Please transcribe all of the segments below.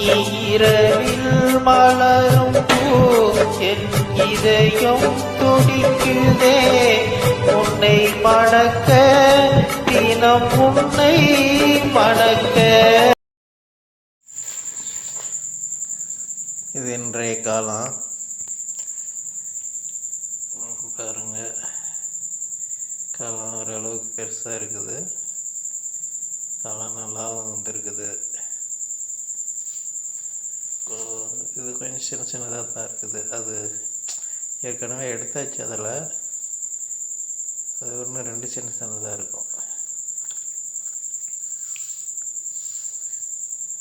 இரவில் மலரும் பூ என் இதயம் துடிக்குதே உன்னை மணக்க தினம் உன்னை மணக்க. இது இன்றைய காலம் பாருங்க. காலம் ஓரளவுக்கு பெருசாக இருக்குது. காலம் நல்லா வந்துருக்குது. இது கொஞ்சம் சின்ன சின்னதாக தான் இருக்குது. அது ஏற்கனவே எடுத்தாச்சு. அதில் அது ஒன்று ரெண்டு சின்ன சின்னதாக இருக்கும்.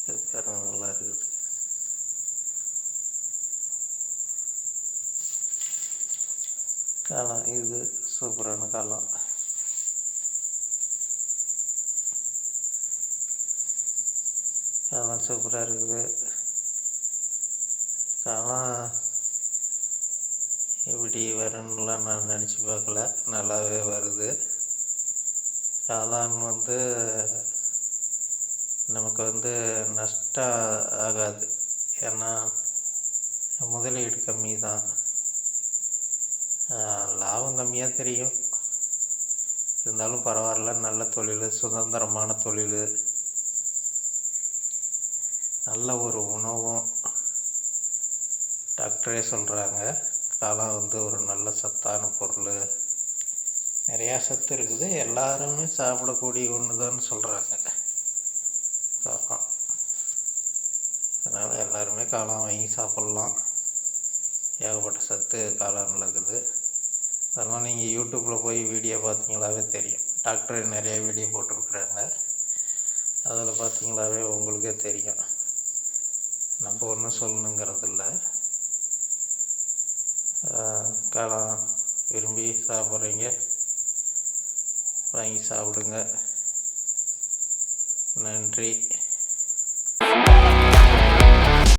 இது பாருங்க, நல்லா இருக்குது. காலம் இது சூப்பரான காலம். காலம் சூப்பராக இருக்குது. காலம் எப்படி வரும்னுலாம் நான் நினச்சி பார்க்கல. நல்லாவே வருது. காளான் நமக்கு நஷ்டம் ஆகாது. ஏன்னா முதலீடு கம்மி தான். லாபம் கம்மியாக தெரியும், இருந்தாலும் பரவாயில்ல. நல்ல தொழில், சுதந்திரமான தொழில், நல்ல ஒரு உணவும். டாக்டரே சொல்கிறாங்க காளான் ஒரு நல்ல சத்தான பொருள், நிறையா சத்து இருக்குது, எல்லாருமே சாப்பிடக்கூடிய ஒன்று தான் சொல்கிறாங்க காளான். அதனால் எல்லாருமே காளான் வாங்கி சாப்பிட்லாம். ஏகப்பட்ட சத்து காளானில் இருக்குது. அதெல்லாம் நீங்கள் யூடியூப்பில் போய் வீடியோ பார்த்தீங்களாவே தெரியும். டாக்டர் நிறையா வீடியோ போட்டிருக்குறாங்க. அதில் பார்த்தீங்களாவே உங்களுக்கே தெரியும். நம்ம ஒன்றும் சொல்லணுங்கிறது இல்லை. காளான் விரும்பி சாப்பிட்றீங்க, வாங்கி சாப்பிடுங்க. நன்றி.